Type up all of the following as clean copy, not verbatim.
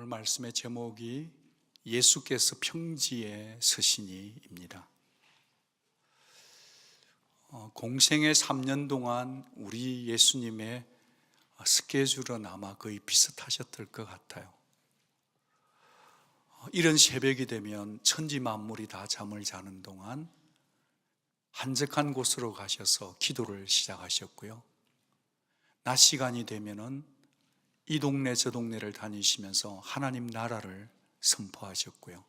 말씀의 제목이 예수께서 평지에 서시니입니다. 공생의 3년 동안 우리 예수님의 스케줄은 아마 거의 비슷하셨을 것 같아요. 이런 새벽이 되면 천지 만물이 다 잠을 자는 동안 한적한 곳으로 가셔서 기도를 시작하셨고요. 낮 시간이 되면은 이 동네 저 동네를 다니시면서 하나님 나라를 선포하셨고요.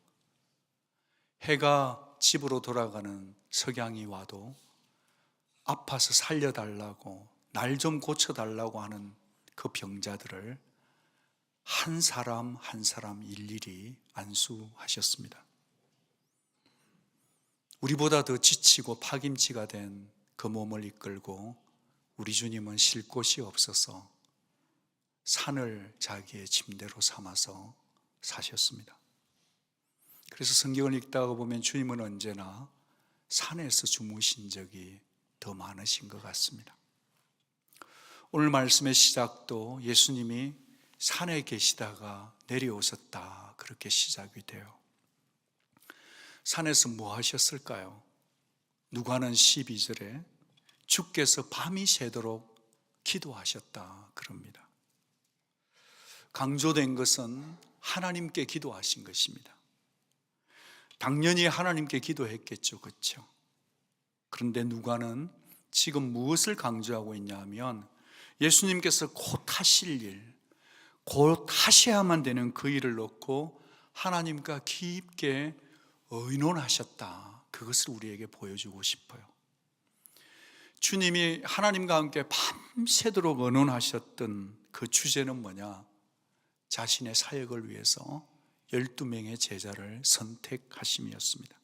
해가 집으로 돌아가는 석양이 와도 아파서 살려달라고, 날 좀 고쳐달라고 하는 그 병자들을 한 사람 한 사람 일일이 안수하셨습니다. 우리보다 더 지치고 파김치가 된 그 몸을 이끌고 우리 주님은 쉴 곳이 없어서 산을 자기의 침대로 삼아서 사셨습니다. 그래서 성경을 읽다가 보면 주님은 언제나 산에서 주무신 적이 더 많으신 것 같습니다. 오늘 말씀의 시작도 예수님이 산에 계시다가 내려오셨다, 그렇게 시작이 돼요. 산에서 뭐 하셨을까요? 누가는 12절에 주께서 밤이 새도록 기도하셨다 그럽니다. 강조된 것은 하나님께 기도하신 것입니다. 당연히 하나님께 기도했겠죠, 그렇죠? 그런데 누가는 지금 무엇을 강조하고 있냐 하면 예수님께서 곧 하실 일, 곧 하셔야만 되는 그 일을 놓고 하나님과 깊게 의논하셨다, 그것을 우리에게 보여주고 싶어요. 주님이 하나님과 함께 밤새도록 의논하셨던 그 주제는 뭐냐? 자신의 사역을 위해서 12명의 제자를 선택하심이었습니다.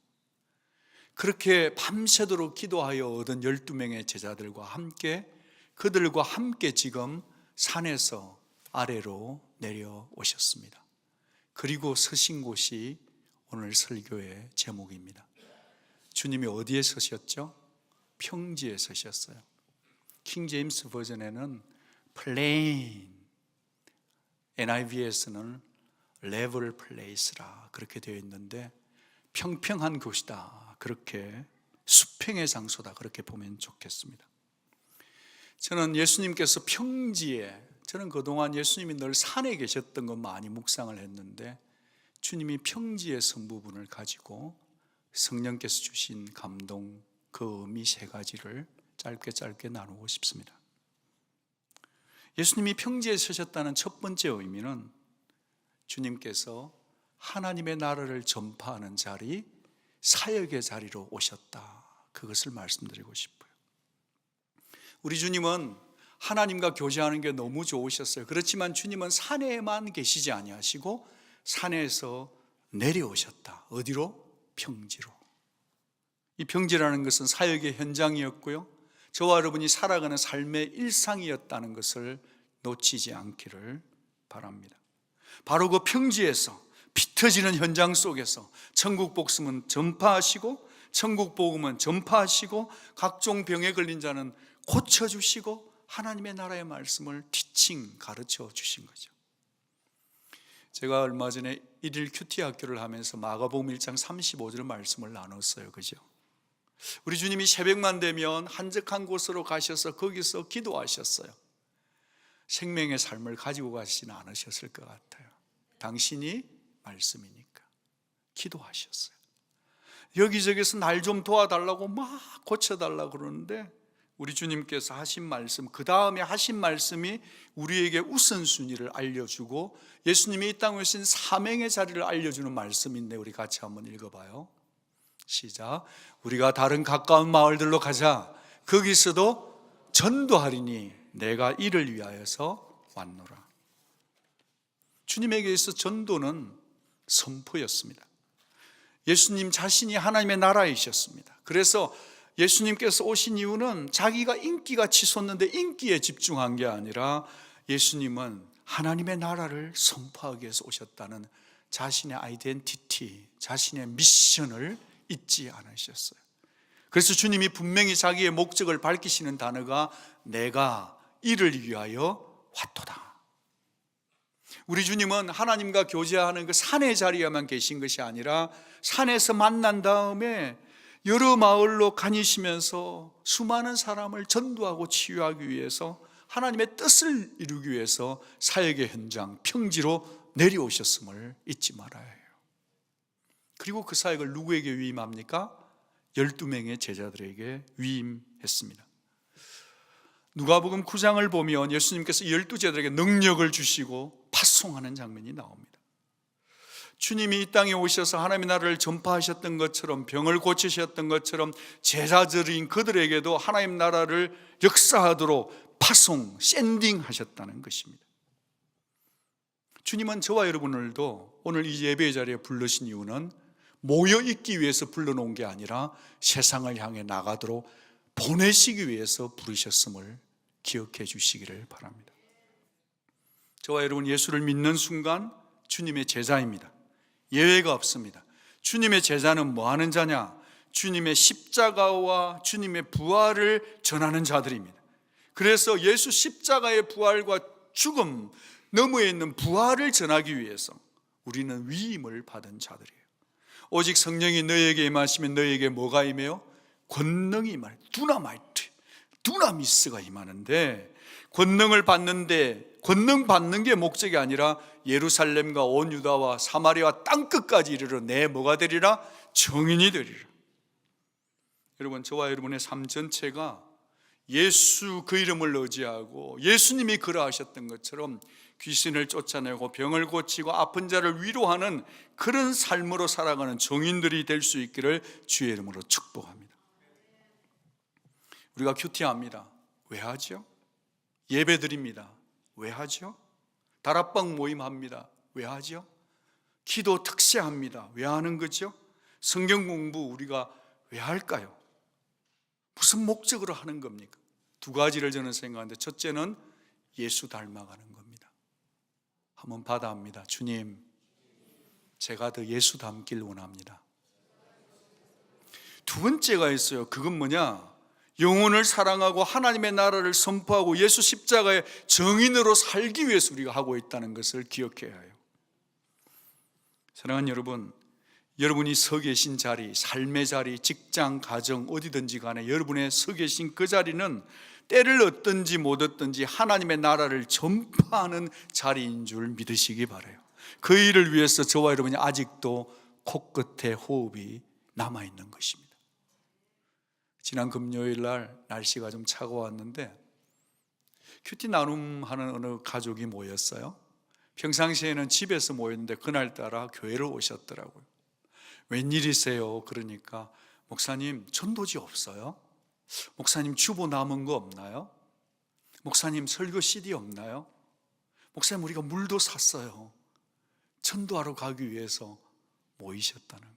그렇게 밤새도록 기도하여 얻은 12명의 제자들과 함께, 그들과 함께 지금 산에서 아래로 내려오셨습니다. 그리고 서신 곳이 오늘 설교의 제목입니다. 주님이 어디에 서셨죠? 평지에 서셨어요. 킹 제임스 버전에는 plain, NIV에서는 level place라 그렇게 되어 있는데 평평한 곳이다, 그렇게 수평의 장소다, 그렇게 보면 좋겠습니다. 저는 예수님께서 평지에, 저는 그동안 예수님이 늘 산에 계셨던 것 많이 묵상을 했는데 주님이 평지의 선 부분을 가지고 성령께서 주신 감동, 그 의미 세 가지를 짧게 나누고 싶습니다. 예수님이 평지에 서셨다는 첫 번째 의미는 주님께서 하나님의 나라를 전파하는 자리, 사역의 자리로 오셨다, 그것을 말씀드리고 싶어요. 우리 주님은 하나님과 교제하는 게 너무 좋으셨어요. 그렇지만 주님은 산에만 계시지 아니하시고 산에서 내려오셨다. 어디로? 평지로. 이 평지라는 것은 사역의 현장이었고요, 저와 여러분이 살아가는 삶의 일상이었다는 것을 놓치지 않기를 바랍니다. 바로 그 평지에서, 피 터지는 현장 속에서 천국 복음은 전파하시고, 천국 복음은 전파하시고, 각종 병에 걸린 자는 고쳐주시고, 하나님의 나라의 말씀을 티칭, 가르쳐 주신 거죠. 제가 얼마 전에 일일 큐티 학교를 하면서 마가복음 1장 35절 말씀을 나눴어요, 그죠? 우리 주님이 새벽만 되면 한적한 곳으로 가셔서 거기서 기도하셨어요. 생명의 삶을 가지고 가시지는 않으셨을 것 같아요. 당신이 말씀이니까 기도하셨어요. 여기저기서 날 좀 도와달라고 막 고쳐달라고 그러는데 우리 주님께서 하신 말씀, 그 다음에 하신 말씀이 우리에게 우선순위를 알려주고 예수님이 이 땅에 오신 사명의 자리를 알려주는 말씀인데, 우리 같이 한번 읽어봐요. 시작. 우리가 다른 가까운 마을들로 가자. 거기서도 전도하리니 내가 이를 위하여서 왔노라. 주님에게 있어 전도는 선포였습니다. 예수님 자신이 하나님의 나라이셨습니다. 그래서 예수님께서 오신 이유는 자기가 인기가 치솟는데 인기에 집중한 게 아니라 예수님은 하나님의 나라를 선포하기 위해서 오셨다는 자신의 아이덴티티, 자신의 미션을 잊지 않으셨어요. 그래서 주님이 분명히 자기의 목적을 밝히시는 단어가 내가 이를 위하여 왔도다. 우리 주님은 하나님과 교제하는 그 산의 자리에만 계신 것이 아니라 산에서 만난 다음에 여러 마을로 다니시면서 수많은 사람을 전도하고 치유하기 위해서 하나님의 뜻을 이루기 위해서 사역의 현장, 평지로 내려오셨음을 잊지 말아야 해요. 그리고 그 사역을 누구에게 위임합니까? 12명의 제자들에게 위임했습니다. 누가복음 9장을 보면 예수님께서 12제자들에게 능력을 주시고 파송하는 장면이 나옵니다. 주님이 이 땅에 오셔서 하나님의 나라를 전파하셨던 것처럼, 병을 고치셨던 것처럼 제자들인 그들에게도 하나님 나라를 역사하도록 파송, 샌딩하셨다는 것입니다. 주님은 저와 여러분들도 오늘 이 예배의 자리에 부르신 이유는 모여 있기 위해서 불러놓은 게 아니라 세상을 향해 나가도록 보내시기 위해서 부르셨음을 기억해 주시기를 바랍니다. 저와 여러분, 예수를 믿는 순간 주님의 제자입니다. 예외가 없습니다. 주님의 제자는 뭐 하는 자냐? 주님의 십자가와 주님의 부활을 전하는 자들입니다. 그래서 예수 십자가의 부활과 죽음 너머에 있는 부활을 전하기 위해서 우리는 위임을 받은 자들이에요. 오직 성령이 너희에게 임하시면 너희에게 뭐가 임해요? 권능이 임하는, 두나마이트, 두나미스가 임하는데, 권능을 받는데 권능 받는 게 목적이 아니라 예루살렘과 온 유다와 사마리아 땅끝까지 이르러 내 뭐가 되리라? 증인이 되리라. 여러분, 저와 여러분의 삶 전체가 예수 그 이름을 의지하고 예수님이 그러하셨던 것처럼 귀신을 쫓아내고 병을 고치고 아픈 자를 위로하는 그런 삶으로 살아가는 증인들이 될 수 있기를 주의 이름으로 축복합니다. 우리가 큐티합니다. 왜 하죠? 예배 드립니다. 왜 하죠? 다락방 모임합니다. 왜 하죠? 기도 특세합니다. 왜 하는 거죠? 성경 공부 우리가 왜 할까요? 무슨 목적으로 하는 겁니까? 두 가지를 저는 생각하는데, 첫째는 예수 닮아가는 겁니다. 한번 받아합니다. 주님, 제가 더 예수 닮길 원합니다. 두 번째가 있어요. 그건 뭐냐? 영혼을 사랑하고 하나님의 나라를 선포하고 예수 십자가의 증인으로 살기 위해서 우리가 하고 있다는 것을 기억해야 해요. 사랑하는 여러분, 여러분이 서 계신 자리, 삶의 자리, 직장, 가정 어디든지 간에 여러분의 서 계신 그 자리는 때를 얻든지 못 얻든지 하나님의 나라를 전파하는 자리인 줄 믿으시기 바라요. 그 일을 위해서 저와 여러분이 아직도 코끝에 호흡이 남아있는 것입니다. 지난 금요일 날 날씨가 좀 차가웠는데 큐티 나눔하는 어느 가족이 모였어요. 평상시에는 집에서 모였는데 그날따라 교회를 오셨더라고요. 웬일이세요? 그러니까 목사님, 전도지 없어요? 목사님, 주보 남은 거 없나요? 목사님, 설교 CD 없나요? 목사님, 우리가 물도 샀어요. 전도하러 가기 위해서 모이셨다는 거예요.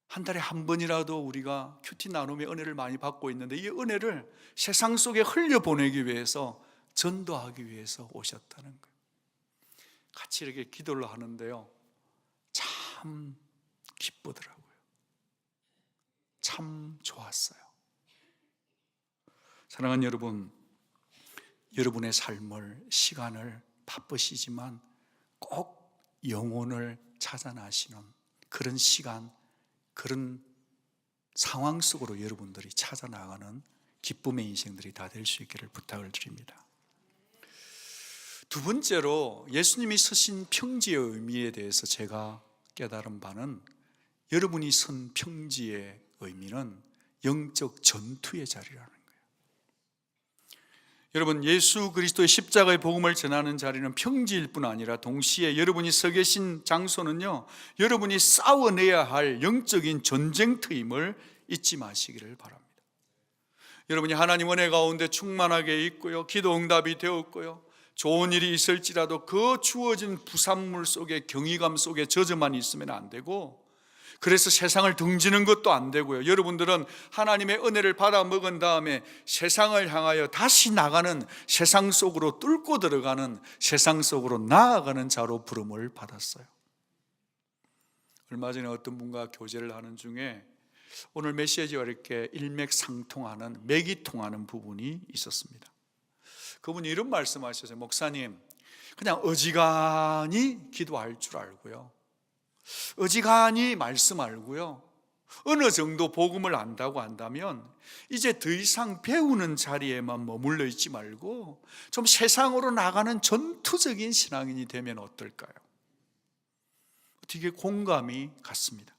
한 달에 한 번이라도 우리가 큐티 나눔의 은혜를 많이 받고 있는데 이 은혜를 세상 속에 흘려보내기 위해서, 전도하기 위해서 오셨다는 거예요. 같이 이렇게 기도를 하는데요, 참 기쁘더라고요. 참 좋았어요. 사랑하는 여러분, 여러분의 삶을, 시간을 바쁘시지만 꼭 영혼을 찾아나시는 그런 시간, 그런 상황 속으로 여러분들이 찾아나가는 기쁨의 인생들이 다 될 수 있기를 부탁을 드립니다. 두 번째로, 예수님이 서신 평지의 의미에 대해서 제가 깨달은 바는, 여러분이 선 평지의 의미는 영적 전투의 자리라는 거예요. 여러분, 예수 그리스도의 십자가의 복음을 전하는 자리는 평지일 뿐 아니라 동시에 여러분이 서 계신 장소는요, 여러분이 싸워내야 할 영적인 전쟁터임을 잊지 마시기를 바랍니다. 여러분이 하나님 은혜 가운데 충만하게 있고요, 기도 응답이 되었고요, 좋은 일이 있을지라도 그 주어진 부산물 속에, 경이감 속에 젖어만 있으면 안 되고, 그래서 세상을 등지는 것도 안 되고요, 여러분들은 하나님의 은혜를 받아 먹은 다음에 세상을 향하여 다시 나가는, 세상 속으로 뚫고 들어가는, 세상 속으로 나아가는 자로 부름을 받았어요. 얼마 전에 어떤 분과 교제를 하는 중에 오늘 메시지와 이렇게 일맥상통하는, 맥이 통하는 부분이 있었습니다. 그분이 이런 말씀하셨어요. 목사님, 그냥 어지간히 기도할 줄 알고요, 어지간히 말씀 알고요, 어느 정도 복음을 안다고 한다면 이제 더 이상 배우는 자리에만 머물러 있지 말고 좀 세상으로 나가는 전투적인 신앙인이 되면 어떨까요? 되게 공감이 갔습니다.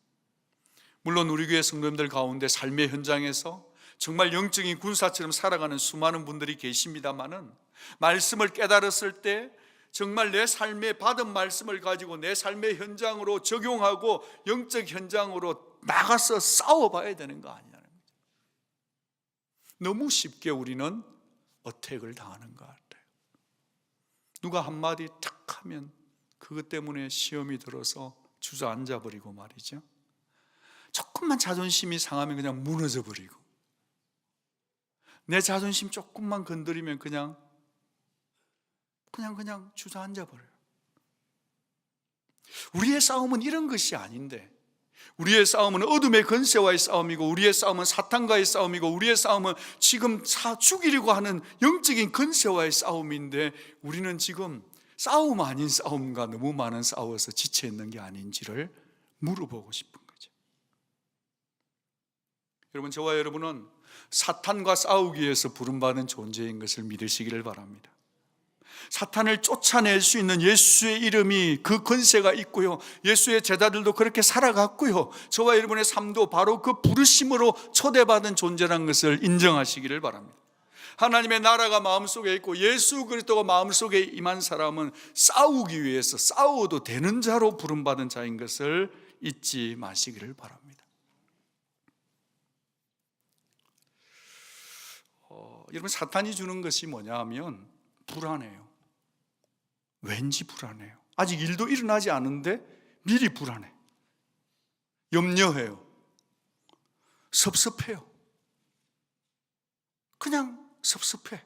물론 우리 교회 성도님들 가운데 삶의 현장에서 정말 영적인 군사처럼 살아가는 수많은 분들이 계십니다마는, 말씀을 깨달았을 때 정말 내 삶에 받은 말씀을 가지고 내 삶의 현장으로 적용하고 영적 현장으로 나가서 싸워봐야 되는 거 아니냐는 거죠. 너무 쉽게 우리는 어택을 당하는 것 같아요. 누가 한마디 탁 하면 그것 때문에 시험이 들어서 주저앉아 버리고 말이죠. 조금만 자존심이 상하면 그냥 무너져 버리고, 내 자존심 조금만 건드리면 그냥 주저앉아 버려요. 우리의 싸움은 이런 것이 아닌데, 우리의 싸움은 어둠의 권세와의 싸움이고, 우리의 싸움은 사탄과의 싸움이고, 우리의 싸움은 지금 죽이려고 하는 영적인 권세와의 싸움인데, 우리는 지금 싸움 아닌 싸움과 너무 많은 싸워서 지쳐 있는 게 아닌지를 물어보고 싶은 거죠. 여러분, 저와 여러분은 사탄과 싸우기 위해서 부름받은 존재인 것을 믿으시기를 바랍니다. 사탄을 쫓아낼 수 있는 예수의 이름이, 그 권세가 있고요, 예수의 제자들도 그렇게 살아갔고요, 저와 여러분의 삶도 바로 그 부르심으로 초대받은 존재라는 것을 인정하시기를 바랍니다. 하나님의 나라가 마음속에 있고 예수 그리스도가 마음속에 임한 사람은 싸우기 위해서 싸워도 되는 자로 부름받은 자인 것을 잊지 마시기를 바랍니다. 여러분, 사탄이 주는 것이 뭐냐 하면 불안해요. 왠지 불안해요. 아직 일도 일어나지 않은데 미리 불안해. 염려해요. 섭섭해요. 그냥 섭섭해.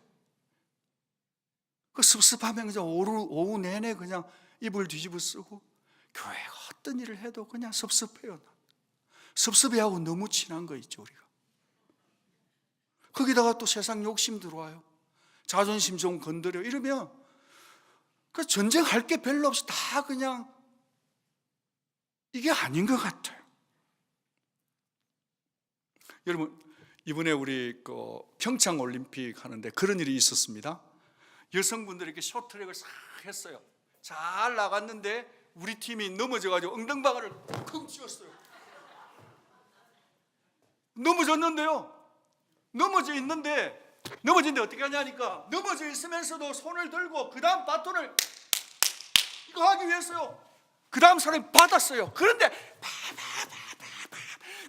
그 섭섭하면 그냥 오후 내내 그냥 이불 뒤집어 쓰고, 교회가 어떤 일을 해도 그냥 섭섭해요. 섭섭해하고 너무 친한 거 있죠, 우리가. 거기다가 또 세상 욕심 들어와요. 자존심 좀 건드려 이러면 그 전쟁할 게 별로 없이 다 그냥 이게 아닌 것 같아요. 여러분, 이번에 우리 평창 올림픽 하는데 그런 일이 있었습니다. 여성분들이 이렇게 쇼트랙을 싹 했어요. 잘 나갔는데 우리 팀이 넘어져가지고 엉덩방아를 쿵 찧었어요. 넘어져 있는데 어떻게 하냐니까, 넘어져 있으면서도 손을 들고 그 다음 바톤을 이거 하기 위해서요, 그 다음 사람이 받았어요. 그런데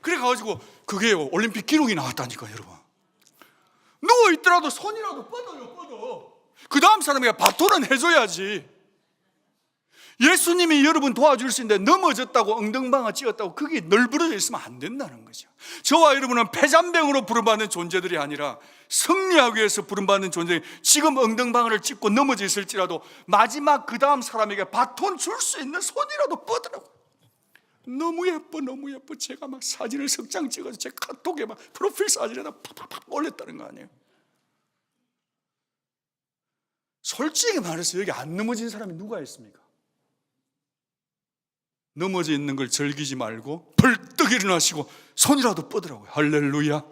그래가지고 그게 올림픽 기록이 나왔다니까. 여러분, 누워있더라도 손이라도 뻗어. 그 다음 사람에게 바톤은 해줘야지. 예수님이 여러분 도와줄 수 있는데 넘어졌다고 엉덩방아 찧었다고 그게 널브러져 있으면 안 된다는 거죠. 저와 여러분은 패잔병으로 부름받는 존재들이 아니라 승리하기 위해서 부름받는 존재. 지금 엉덩방아를 찧고 넘어져 있을지라도 마지막 그 다음 사람에게 바톤 줄 수 있는 손이라도 뻗으라고. 너무 예뻐. 제가 막 사진을 석 장 찍어서 제 카톡에 막 프로필 사진에다 팍팍팍 올렸다는 거 아니에요. 솔직히 말해서 여기 안 넘어진 사람이 누가 있습니까? 넘어져 있는 걸 즐기지 말고 벌떡 일어나시고 손이라도 뻗으라고요. 할렐루야.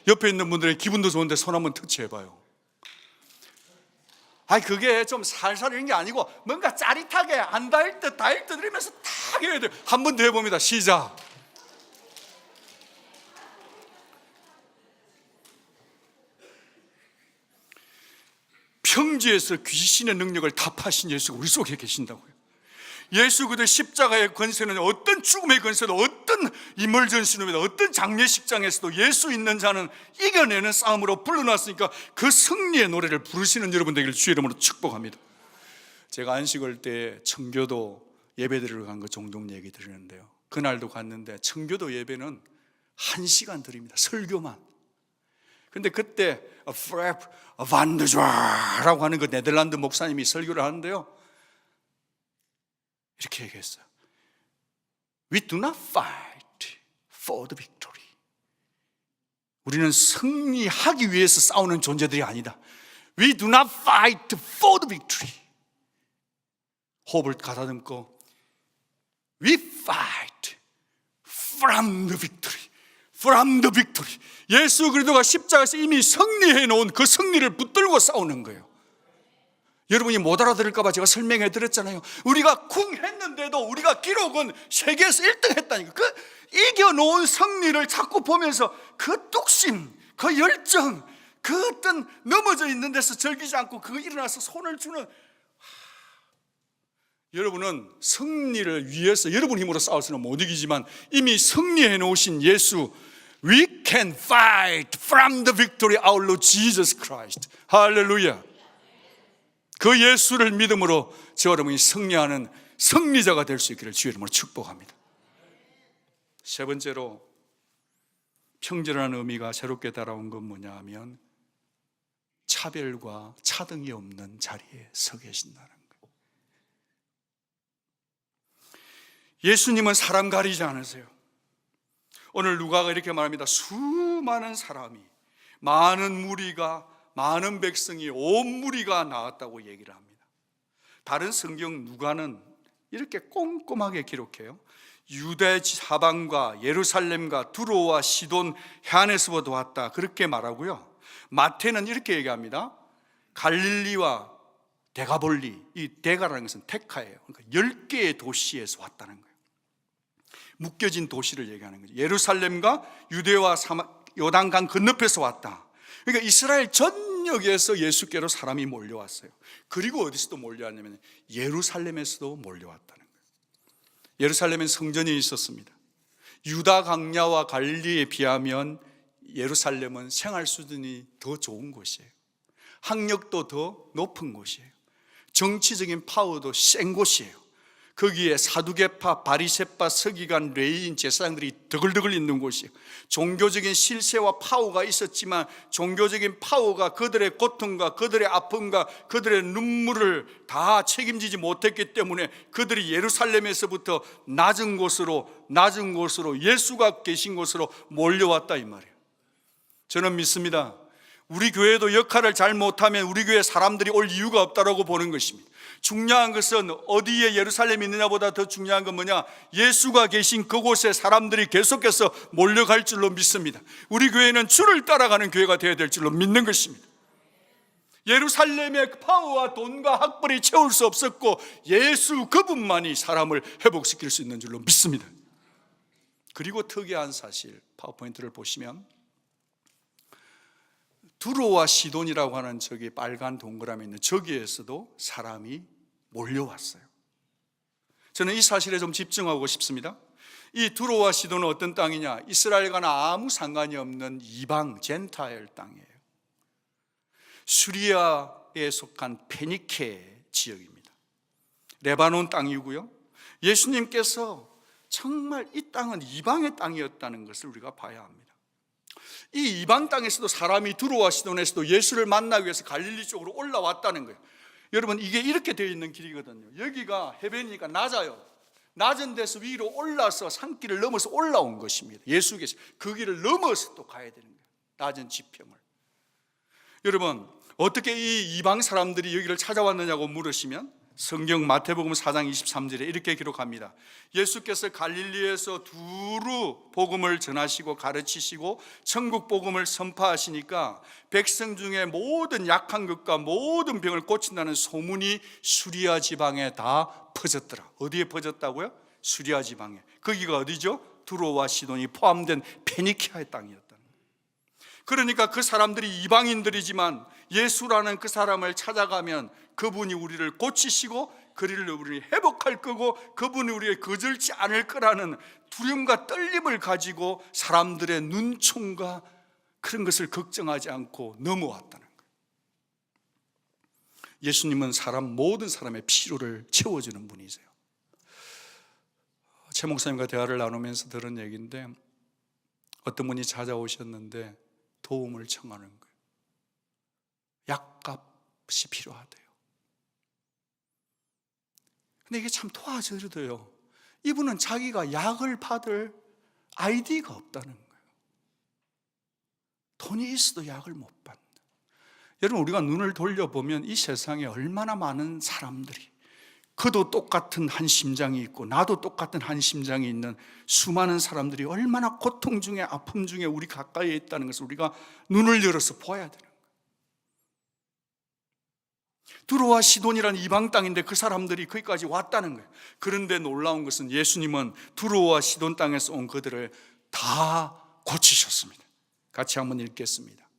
옆에 있는 분들의 기분도 좋은데 손 한번 터치해봐요. 그게 좀 살살 이런 게 아니고 뭔가 짜릿하게 안 닿을 듯 이러면서 탁 해야 돼요. 한 번 더 해봅니다. 시작. 평지에서 귀신의 능력을 다 파신 예수가 우리 속에 계신다고요. 예수 그리스도의 십자가의 권세는 어떤 죽음의 권세도, 어떤 이멀전시룸에도, 어떤 장례식장에서도 예수 있는 자는 이겨내는 싸움으로 불러놨으니까 그 승리의 노래를 부르시는 여러분 되기를 주의 이름으로 축복합니다. 제가 안식월 때 청교도 예배드리러 간 거 종종 얘기 드리는데요, 그날도 갔는데 청교도 예배는 1시간 드립니다. 설교만. 근데 그때 프랩 반드좌라고 하는 그 네덜란드 목사님이 설교를 하는데요, 이렇게 얘기했어요. We do not fight for the victory. 우리는 승리하기 위해서 싸우는 존재들이 아니다. We do not fight for the victory. 호흡을 가다듬고 We fight from the victory. From the victory. 예수 그리스도가 십자가에서 이미 승리해 놓은 그 승리를 붙들고 싸우는 거예요. 여러분이 못 알아들을까 봐 제가 설명해 드렸잖아요. 우리가 쿵했는데도 우리가 기록은 세계에서 1등 했다니까. 그 이겨놓은 승리를 자꾸 보면서 그 뚝심, 그 열정, 그 어떤 넘어져 있는 데서 즐기지 않고 그거 일어나서 손을 주는, 여러분은 승리를 위해서 여러분 힘으로 싸워서는 못 이기지만 이미 승리해 놓으신 예수, We can fight from the victory our Lord Jesus Christ. 할렐루야. 그 예수를 믿음으로 저 여러분이 승리하는 승리자가 될 수 있기를 주의 이름으로 축복합니다. 세 번째로 평전이라는 의미가 새롭게 달아온 건 뭐냐 하면 차별과 차등이 없는 자리에 서 계신다는 거예요. 예수님은 사람 가리지 않으세요. 오늘 누가가 이렇게 말합니다. 수많은 사람이, 많은 무리가, 많은 백성이, 온 무리가 나왔다고 얘기를 합니다. 다른 성경 누가는 이렇게 꼼꼼하게 기록해요. 유대 사방과 예루살렘과 두로와 시돈 해안에서부터 왔다, 그렇게 말하고요. 마태는 이렇게 얘기합니다. 갈릴리와 데가볼리, 이 데가라는 것은 테카예요. 그러니까 10개의 도시에서 왔다는 거예요. 묶여진 도시를 얘기하는 거죠. 예루살렘과 유대와 요단강 건너편에서 왔다. 그러니까 이스라엘 전역에서 예수께로 사람이 몰려왔어요. 그리고 어디서도 몰려왔냐면 예루살렘에서도 몰려왔다는 거예요. 예루살렘엔 성전이 있었습니다. 유다 강야와 갈릴리에 비하면 예루살렘은 생활 수준이 더 좋은 곳이에요. 학력도 더 높은 곳이에요. 정치적인 파워도 센 곳이에요. 거기에 사두개파, 바리새파, 서기관, 레위인, 제사장들이 드글드글 있는 곳이에요. 종교적인 실세와 파워가 있었지만 종교적인 파워가 그들의 고통과 그들의 아픔과 그들의 눈물을 다 책임지지 못했기 때문에 그들이 예루살렘에서부터 낮은 곳으로 예수가 계신 곳으로 몰려왔다 이 말이에요. 저는 믿습니다. 우리 교회도 역할을 잘 못하면 우리 교회 사람들이 올 이유가 없다라고 보는 것입니다. 중요한 것은 어디에 예루살렘이 있느냐보다 더 중요한 건 뭐냐? 예수가 계신 그곳에 사람들이 계속해서 몰려갈 줄로 믿습니다. 우리 교회는 주를 따라가는 교회가 되어야 될 줄로 믿는 것입니다. 예루살렘의 파워와 돈과 학벌이 채울 수 없었고 예수 그분만이 사람을 회복시킬 수 있는 줄로 믿습니다. 그리고 특이한 사실, 파워포인트를 보시면 두로와 시돈이라고 하는 저기 빨간 동그라미 있는 저기에서도 사람이 몰려왔어요. 저는 이 사실에 좀 집중하고 싶습니다. 이 두로와 시돈은 어떤 땅이냐? 이스라엘과는 아무 상관이 없는 이방 젠타일 땅이에요. 수리아에 속한 페니케 지역입니다. 레바논 땅이고요. 예수님께서 정말 이 땅은 이방의 땅이었다는 것을 우리가 봐야 합니다. 이 이방 땅에서도 사람이 두로와 시돈에서도 예수를 만나기 위해서 갈릴리 쪽으로 올라왔다는 거예요. 여러분, 이게 이렇게 되어 있는 길이거든요. 여기가 해변이니까 낮아요. 낮은 데서 위로 올라서 산길을 넘어서 올라온 것입니다. 예수께서 그 길을 넘어서 또 가야 되는 거예요. 낮은 지평을. 여러분, 어떻게 이 이방 사람들이 여기를 찾아왔느냐고 물으시면 성경 마태복음 4장 23절에 이렇게 기록합니다. 예수께서 갈릴리에서 두루 복음을 전하시고 가르치시고 천국 복음을 선포하시니까 백성 중에 모든 약한 것과 모든 병을 고친다는 소문이 수리아 지방에 다 퍼졌더라. 어디에 퍼졌다고요? 수리아 지방에. 거기가 어디죠? 두로와 시돈이 포함된 페니키아의 땅이었다는 거예요. 그러니까 그 사람들이 이방인들이지만 예수라는 그 사람을 찾아가면 그분이 우리를 고치시고 그리를 우리를 회복할 거고 그분이 우리를 거절치 않을 거라는 두려움과 떨림을 가지고 사람들의 눈총과 그런 것을 걱정하지 않고 넘어왔다는 거예요. 예수님은 모든 사람의 필요를 채워주는 분이세요. 최 목사님과 대화를 나누면서 들은 얘기인데 어떤 분이 찾아오셨는데 도움을 청하는 거예요. 약값이 필요하대요. 근데 이게 참 도와줘도요, 이분은 자기가 약을 받을 아이디가 없다는 거예요. 돈이 있어도 약을 못 받는. 여러분, 우리가 눈을 돌려보면 이 세상에 얼마나 많은 사람들이, 그도 똑같은 한 심장이 있고 나도 똑같은 한 심장이 있는 수많은 사람들이 얼마나 고통 중에 아픔 중에 우리 가까이에 있다는 것을 우리가 눈을 열어서 보아야 되는 거예요. 두로와 시돈이라는 이방 땅인데 그 사람들이 거기까지 왔다는 거예요. 그런데 놀라운 것은 예수님은 두로와 시돈 땅에서 온 그들을 다 고치셨습니다. 같이 한번 읽겠습니다.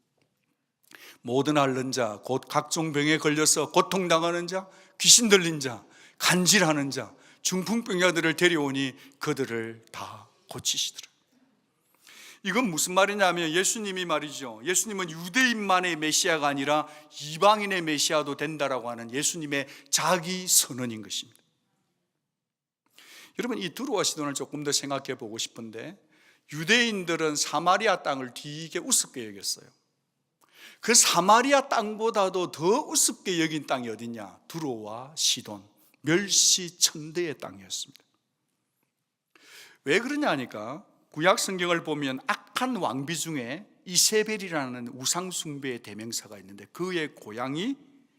모든 앓는 자, 곧 각종 병에 걸려서 고통당하는 자, 귀신 들린 자, 간질하는 자, 중풍병자들을 데려오니 그들을 다 고치시더라. 이건 무슨 말이냐면 예수님이 말이죠, 예수님은 유대인만의 메시아가 아니라 이방인의 메시아도 된다라고 하는 예수님의 자기 선언인 것입니다. 여러분, 이 두로와 시돈을 조금 더 생각해 보고 싶은데, 유대인들은 사마리아 땅을 되게 우습게 여겼어요. 그 사마리아 땅보다도 더 우습게 여긴 땅이 어디냐? 두로와 시돈, 멸시천대의 땅이었습니다. 왜 그러냐 하니까 구약 성경을 보면 악한 왕비 중에 이세벨이라는 우상숭배의 대명사가 있는데 그의 고향이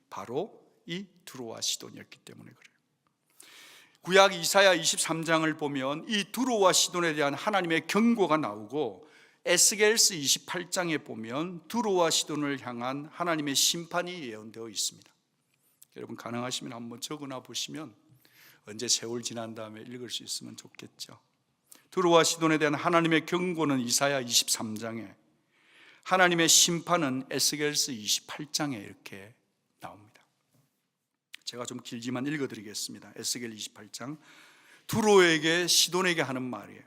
바로 이 두로와 시돈이었기 때문에 그래요. 구약 이사야 23장을 보면 이 두로와 시돈에 대한 하나님의 경고가 나오고, 에스겔서 28장에 보면 두로와 시돈을 향한 하나님의 심판이 예언되어 있습니다. 여러분, 가능하시면 한번 적어놔 보시면 언제 세월 지난 다음에 읽을 수 있으면 좋겠죠. 두로와 시돈에 대한 하나님의 경고는 이사야 23장에, 하나님의 심판은 에스겔서 28장에 이렇게 나옵니다. 제가 좀 길지만 읽어드리겠습니다. 에스겔 28장. 두로에게 시돈에게 하는 말이에요.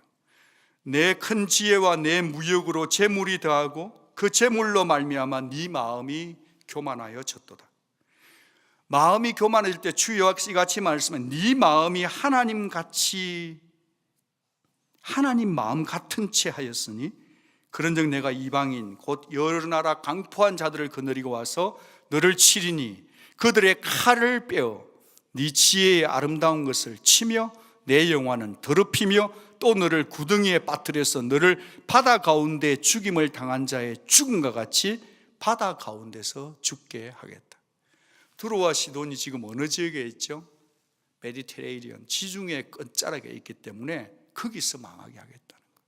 내 큰 지혜와 내 무역으로 재물이 더하고 그 재물로 말미암아 네 마음이 교만하여 졌도다. 마음이 교만해질 때 주 여호와께서 이같이 말씀은 네 마음이 하나님 마음 같은 채 하였으니 그런즉 내가 이방인 곧 여러 나라 강포한 자들을 거느리고 와서 너를 치리니 그들의 칼을 빼어 네 지혜의 아름다운 것을 치며 내 영화는 더럽히며 또 너를 구덩이에 빠뜨려서 너를 바다 가운데 죽임을 당한 자의 죽음과 같이 바다 가운데서 죽게 하겠다. 두로와 시돈이 지금 어느 지역에 있죠? 메디테레이니언, 지중해 끝자락에 있기 때문에 거기서 망하게 하겠다는 거예요.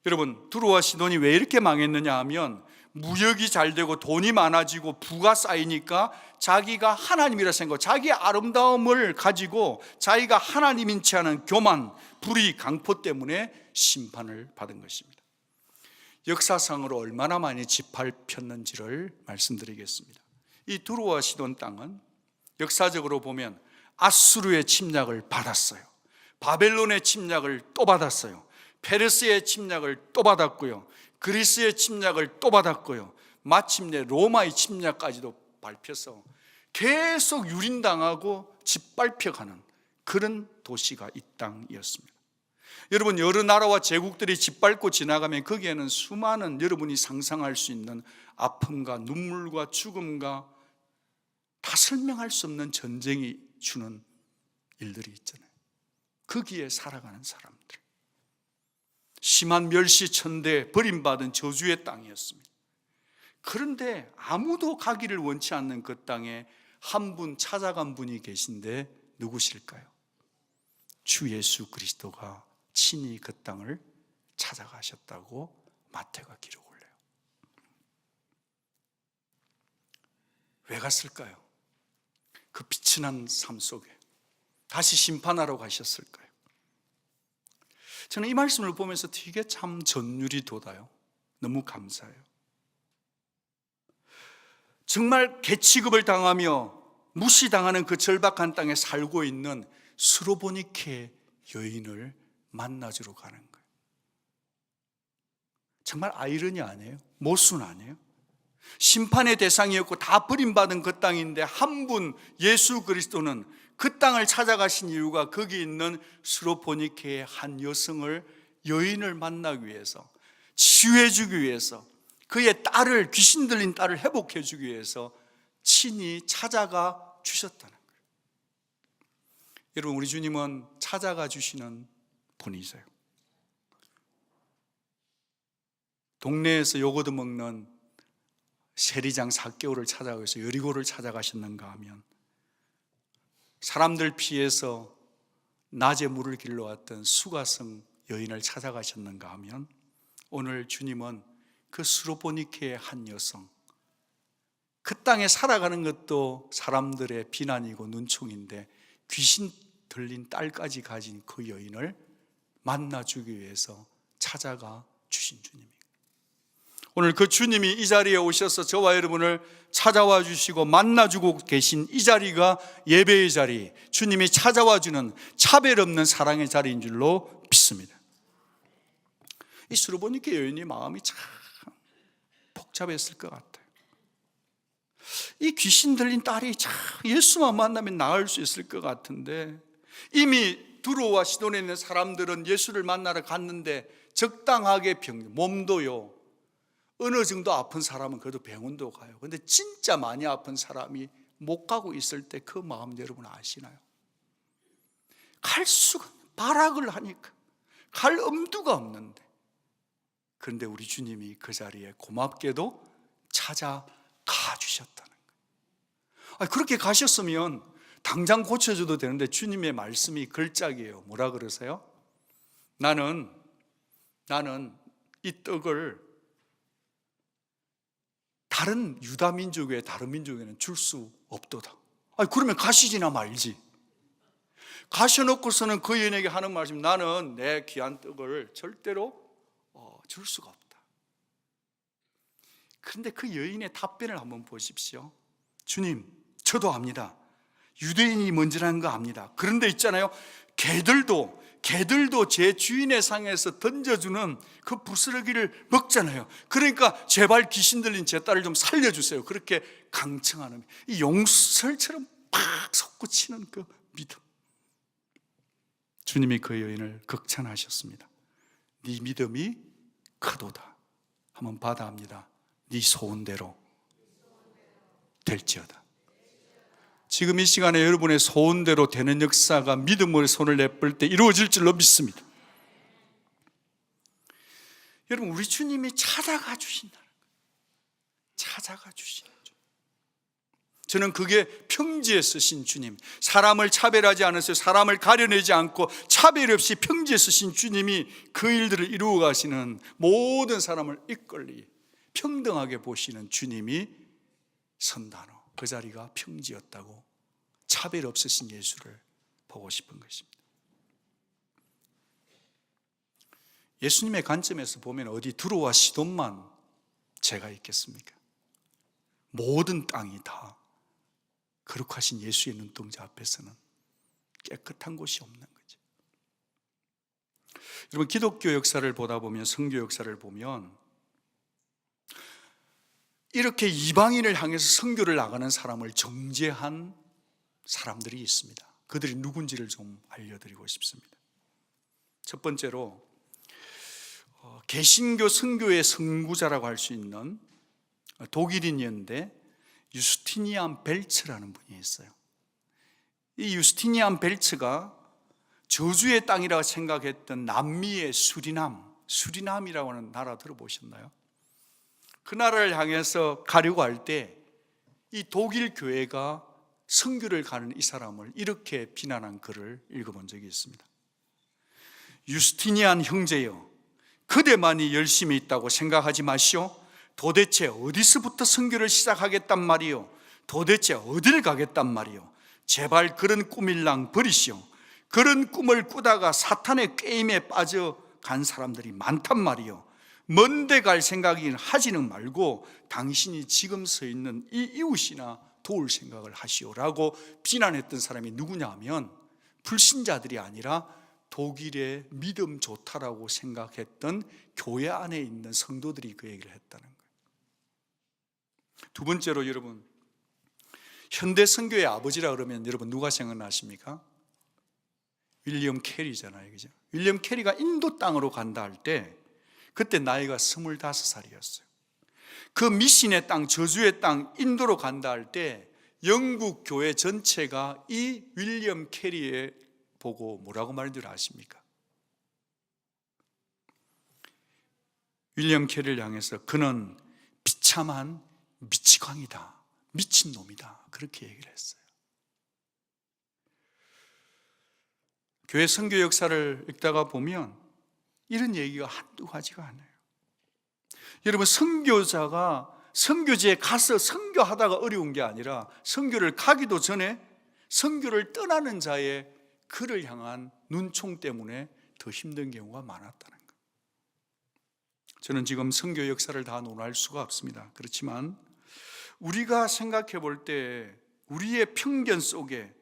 여러분, 두로와 시돈이 왜 이렇게 망했느냐 하면 무역이 잘 되고 돈이 많아지고 부가 쌓이니까 자기가 하나님이라 생각, 자기의 아름다움을 가지고 자기가 하나님인 채 하는 교만, 불의, 강포 때문에 심판을 받은 것입니다. 역사상으로 얼마나 많이 짓밟혔는지를 말씀드리겠습니다. 이 두로와 시돈 땅은 역사적으로 보면 아수르의 침략을 받았어요. 바벨론의 침략을 또 받았어요. 페르스의 침략을 또 받았고요. 그리스의 침략을 또 받았고요. 마침내 로마의 침략까지도 밟혀서 계속 유린당하고 짓밟혀가는 그런 도시가 이 땅이었습니다. 여러분, 여러 나라와 제국들이 짓밟고 지나가면 거기에는 수많은 여러분이 상상할 수 있는 아픔과 눈물과 죽음과 다 설명할 수 없는 전쟁이 주는 일들이 있잖아요. 거기에 살아가는 사람들, 심한 멸시천대 버림받은 저주의 땅이었습니다. 그런데 아무도 가기를 원치 않는 그 땅에 한 분 찾아간 분이 계신데 누구실까요? 주 예수 그리스도가 친히 그 땅을 찾아가셨다고 마태가 기록을 해요. 왜 갔을까요? 그 비천한 삶 속에 다시 심판하러 가셨을까요? 저는 이 말씀을 보면서 되게 참 전율이 돋아요. 너무 감사해요. 정말 개취급을 당하며 무시당하는 그 절박한 땅에 살고 있는 스로보니케 여인을 만나주러 가는 거예요. 정말 아이러니 아니에요? 모순 아니에요? 심판의 대상이었고 다 버림받은 그 땅인데 한 분 예수 그리스도는 그 땅을 찾아가신 이유가 거기 있는 스로보니케의 한 여인을 만나기 위해서, 치유해주기 위해서, 그의 딸을, 귀신 들린 딸을 회복해주기 위해서 친히 찾아가 주셨다는 거예요. 여러분, 우리 주님은 찾아가 주시는 분이세요. 동네에서 요거트 먹는 세리장 삭개오를 찾아가서 여리고를 찾아가셨는가 하면, 사람들 피해서 낮에 물을 길러왔던 수가성 여인을 찾아가셨는가 하면, 오늘 주님은 그 수로보니케의 한 여성, 그 땅에 살아가는 것도 사람들의 비난이고 눈총인데 귀신 들린 딸까지 가진 그 여인을 만나주기 위해서 찾아가 주신 주님입니다. 오늘 그 주님이 이 자리에 오셔서 저와 여러분을 찾아와 주시고 만나주고 계신 이 자리가 예배의 자리, 주님이 찾아와 주는 차별 없는 사랑의 자리인 줄로 믿습니다. 이 수로보니케 여인이 마음이 참 복잡했을 것 같아요. 이 귀신 들린 딸이 참 예수만 만나면 나을 수 있을 것 같은데, 이미 두로와 시돈에 있는 사람들은 예수를 만나러 갔는데 적당하게 몸도요, 어느 정도 아픈 사람은 그래도 병원도 가요. 근데 진짜 많이 아픈 사람이 못 가고 있을 때 그 마음 여러분 아시나요? 갈 수가, 발악을 하니까 갈 엄두가 없는데, 그런데 우리 주님이 그 자리에 고맙게도 찾아가 주셨다는 거예요. 그렇게 가셨으면 당장 고쳐줘도 되는데 주님의 말씀이 걸작이에요. 뭐라 그러세요? 나는 이 떡을 다른 유다 민족에, 다른 민족에는 줄 수 없도다. 그러면 가시지나 말지. 가셔놓고서는 그 여인에게 하는 말씀, 나는 내 귀한 떡을 절대로 줄 수가 없다. 그런데 그 여인의 답변을 한번 보십시오. 주님, 저도 압니다. 유대인이 먼저라는 거 압니다. 그런데 있잖아요, 개들도 제 주인의 상에서 던져주는 그 부스러기를 먹잖아요. 그러니까 제발 귀신 들린 제 딸을 좀 살려주세요. 그렇게 강청하는, 이 용설처럼 팍 솟구치는 그 믿음. 주님이 그 여인을 극찬하셨습니다. 네 믿음이 크도다. 한번 받아합니다. 네 소원대로 될지어다. 지금 이 시간에 여러분의 소원대로 되는 역사가 믿음으로 손을 내쁠 때 이루어질 줄로 믿습니다. 여러분, 우리 주님이 찾아가 주신다는 거예요. 찾아가 주시는 주. 저는 그게 평지에 쓰신 주님, 사람을 차별하지 않으세요. 사람을 가려내지 않고 차별 없이 평지에 쓰신 주님이 그 일들을 이루어 가시는, 모든 사람을 이끌리 평등하게 보시는 주님이 선단어, 그 자리가 평지였다고, 차별 없으신 예수를 보고 싶은 것입니다. 예수님의 관점에서 보면 어디 두로와 시돈만 죄가 있겠습니까? 모든 땅이 다 거룩하신 예수의 눈동자 앞에서는 깨끗한 곳이 없는 거죠. 여러분, 기독교 역사를 보다 보면, 선교 역사를 보면 이렇게 이방인을 향해서 선교를 나가는 사람을 정죄한 사람들이 있습니다. 그들이 누군지를 좀 알려드리고 싶습니다. 첫 번째로 개신교 선교의 선구자라고 할 수 있는 독일인이었는데 유스티니안 벨츠라는 분이 있어요. 이 유스티니안 벨츠가 저주의 땅이라고 생각했던 남미의 수리남이라고 하는 나라 들어보셨나요? 그 나라를 향해서 가려고 할 때 이 독일 교회가 선교를 가는 이 사람을 이렇게 비난한 글을 읽어본 적이 있습니다. 유스티니안 형제여, 그대만이 열심히 있다고 생각하지 마시오. 도대체 어디서부터 선교를 시작하겠단 말이오? 도대체 어딜 가겠단 말이오? 제발 그런 꿈일랑 버리시오. 그런 꿈을 꾸다가 사탄의 게임에 빠져간 사람들이 많단 말이오. 먼데 갈 생각이긴 하지는 말고 당신이 지금 서 있는 이 이웃이나 도울 생각을 하시오라고 비난했던 사람이 누구냐 하면 불신자들이 아니라 독일의 믿음 좋다라고 생각했던 교회 안에 있는 성도들이 그 얘기를 했다는 거예요. 두 번째로, 여러분, 현대 선교의 아버지라 그러면 여러분 누가 생각나십니까? 윌리엄 캐리잖아요, 그죠? 윌리엄 캐리가 인도 땅으로 간다 할 때 그때 나이가 25살이었어요. 그 미신의 땅, 저주의 땅 인도로 간다 할 때 영국 교회 전체가 이 윌리엄 캐리에 보고 뭐라고 말인 줄 아십니까? 윌리엄 캐리를 향해서 그는 비참한 미치광이다, 미친놈이다, 그렇게 얘기를 했어요. 교회 선교 역사를 읽다가 보면 이런 얘기가 한두 가지가 아니에요. 여러분, 선교자가 선교지에 가서 선교하다가 어려운 게 아니라 선교를 가기도 전에 선교를 떠나는 자의 그를 향한 눈총 때문에 더 힘든 경우가 많았다는 거예요. 저는 지금 선교 역사를 다 논할 수가 없습니다. 그렇지만 우리가 생각해 볼 때 우리의 편견 속에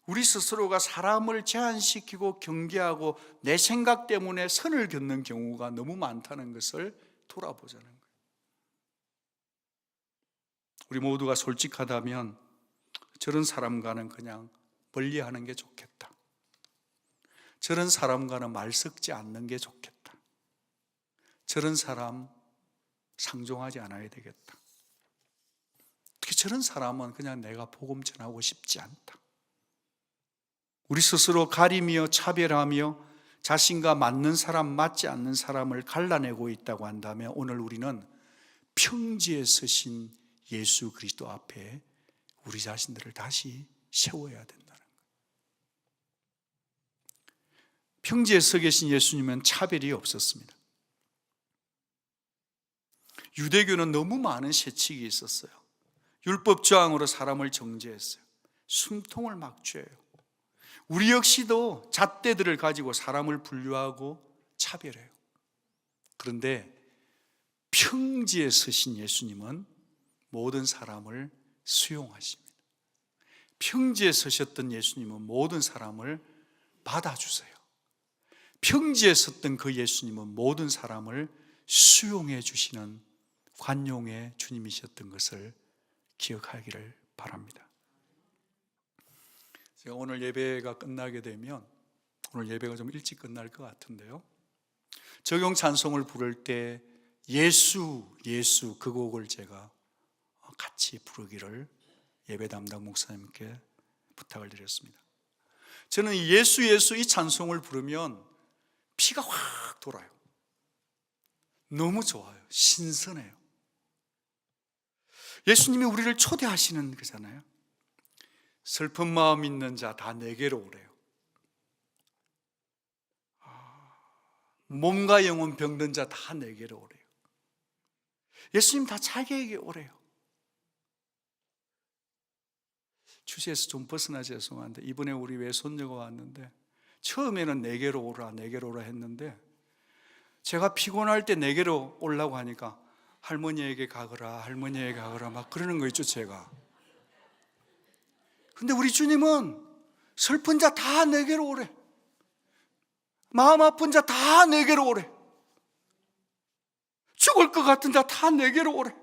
우리 스스로가 사람을 제한시키고 경계하고 내 생각 때문에 선을 긋는 경우가 너무 많다는 것을 돌아보자는 거예요. 우리 모두가 솔직하다면 저런 사람과는 그냥 멀리하는 게 좋겠다, 저런 사람과는 말 섞지 않는 게 좋겠다, 저런 사람 상종하지 않아야 되겠다, 특히 저런 사람은 그냥 내가 복음 전하고 싶지 않다. 우리 스스로 가리며 차별하며 자신과 맞는 사람, 맞지 않는 사람을 갈라내고 있다고 한다면 오늘 우리는 평지에 서신 예수 그리스도 앞에 우리 자신들을 다시 세워야 된다는 거예요. 평지에 서 계신 예수님은 차별이 없었습니다. 유대교는 너무 많은 세칙이 있었어요. 율법 저항으로 사람을 정죄했어요. 숨통을 막 쬐요. 우리 역시도 잣대들을 가지고 사람을 분류하고 차별해요. 그런데 평지에 서신 예수님은 모든 사람을 수용하십니다. 평지에 서셨던 예수님은 모든 사람을 받아주세요. 평지에 섰던 그 예수님은 모든 사람을 수용해 주시는 관용의 주님이셨던 것을 기억하기를 바랍니다. 제가 오늘 예배가 끝나게 되면, 오늘 예배가 좀 일찍 끝날 것 같은데요, 적용 찬송을 부를 때 예수 예수 그 곡을 제가 같이 부르기를 예배 담당 목사님께 부탁을 드렸습니다. 저는 예수 예수 이 찬송을 부르면 피가 확 돌아요. 너무 좋아요. 신선해요. 예수님이 우리를 초대하시는 거잖아요. 슬픈 마음 있는 자 다 내게로 오래요. 몸과 영혼 병든 자 다 내게로 오래요. 예수님 다 자기에게 오래요. 주제에서 좀 벗어나 죄송한데 이번에 우리 외손녀가 왔는데 처음에는 내게로 오라 내게로 오라 했는데 제가 피곤할 때 내게로 오려고 하니까 할머니에게 가거라 할머니에게 가거라 막 그러는 거 있죠 제가. 근데 우리 주님은 슬픈 자 다 내게로 오래, 마음 아픈 자 다 내게로 오래, 죽을 것 같은 자 다 내게로 오래.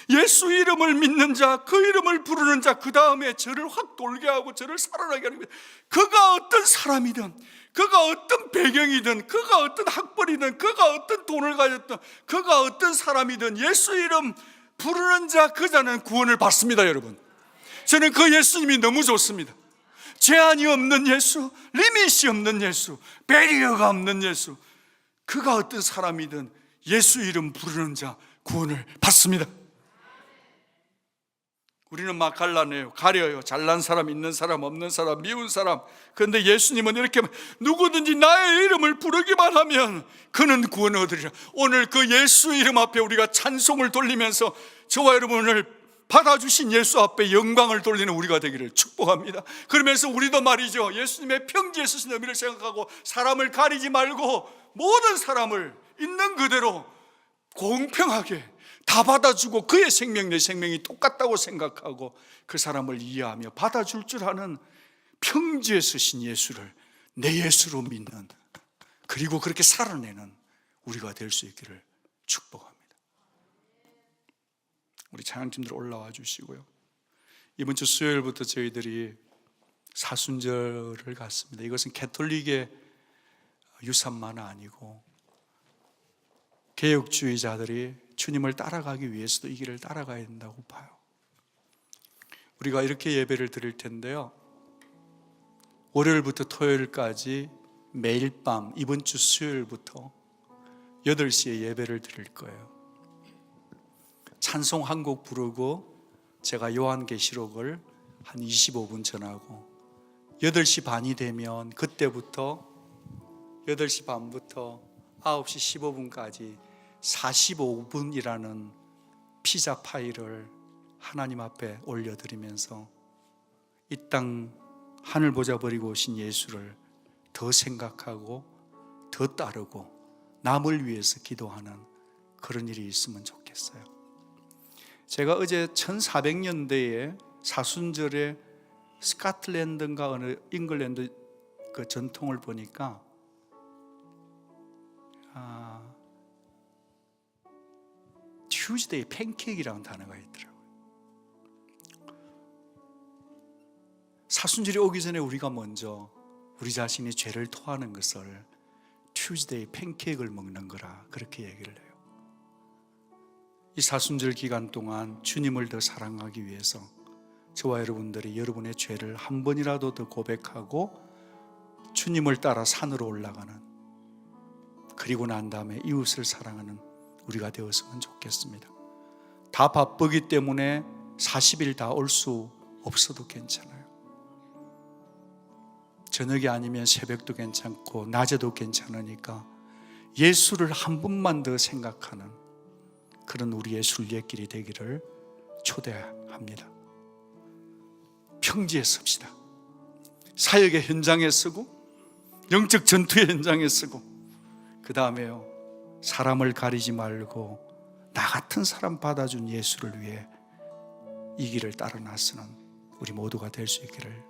예수 이름을 믿는 자, 그 이름을 부르는 자, 그 다음에 저를 확 돌게 하고 저를 살아나게 하는 거예요. 그가 어떤 사람이든, 그가 어떤 배경이든, 그가 어떤 학벌이든, 그가 어떤 돈을 가졌든, 그가 어떤 사람이든 예수 이름 부르는 자, 그 자는 구원을 받습니다. 여러분, 저는 그 예수님이 너무 좋습니다. 제한이 없는 예수, 리밋이 없는 예수, 배리어가 없는 예수. 그가 어떤 사람이든 예수 이름 부르는 자 구원을 받습니다. 우리는 막 갈라내요, 가려요. 잘난 사람, 있는 사람, 없는 사람, 미운 사람. 그런데 예수님은 이렇게 누구든지 나의 이름을 부르기만 하면 그는 구원을 얻으리라. 오늘 그 예수 이름 앞에 우리가 찬송을 돌리면서 저와 여러분을 받아주신 예수 앞에 영광을 돌리는 우리가 되기를 축복합니다. 그러면서 우리도 말이죠, 예수님의 평지에 서신 의미를 생각하고 사람을 가리지 말고 모든 사람을 있는 그대로 공평하게 다 받아주고 그의 생명 내 생명이 똑같다고 생각하고 그 사람을 이해하며 받아줄 줄 아는 평지에 서신 예수를 내 예수로 믿는, 그리고 그렇게 살아내는 우리가 될 수 있기를 축복합니다. 우리 찬양팀들 올라와 주시고요. 이번 주 수요일부터 저희들이 사순절을 갖습니다. 이것은 가톨릭의 유산만 아니고 개혁주의자들이 주님을 따라가기 위해서도 이 길을 따라가야 된다고 봐요. 우리가 이렇게 예배를 드릴 텐데요, 월요일부터 토요일까지 매일 밤 이번 주 수요일부터 8시에 예배를 드릴 거예요. 찬송 한 곡 부르고 제가 요한계시록을 한 25분 전하고 8시 반이 되면 그때부터 8시 반부터 9시 15분까지 45분이라는 피자 파일을 하나님 앞에 올려드리면서 이 땅 하늘 보자 버리고 오신 예수를 더 생각하고 더 따르고 남을 위해서 기도하는 그런 일이 있으면 좋겠어요. 제가 어제 1400년대에 사순절에 스코틀랜드인가 어느 잉글랜드 그 전통을 보니까 튜즈데이 팬케이크라는 단어가 있더라고요. 사순절이 오기 전에 우리가 먼저 우리 자신이 죄를 토하는 것을 튜즈데이 팬케이크를 먹는 거라 그렇게 얘기를 해요. 이 사순절 기간 동안 주님을 더 사랑하기 위해서 저와 여러분들이 여러분의 죄를 한 번이라도 더 고백하고 주님을 따라 산으로 올라가는, 그리고 난 다음에 이웃을 사랑하는 우리가 되었으면 좋겠습니다. 다 바쁘기 때문에 40일 다 올 수 없어도 괜찮아요. 저녁이 아니면 새벽도 괜찮고 낮에도 괜찮으니까 예수를 한 번만 더 생각하는 그런 우리의 순례길이 되기를 초대합니다. 평지에 섭시다. 사역의 현장에 서고 영적 전투의 현장에 서고, 그 다음에요, 사람을 가리지 말고 나 같은 사람 받아준 예수를 위해 이 길을 따라 나서는 우리 모두가 될 수 있기를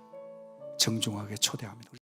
정중하게 초대합니다.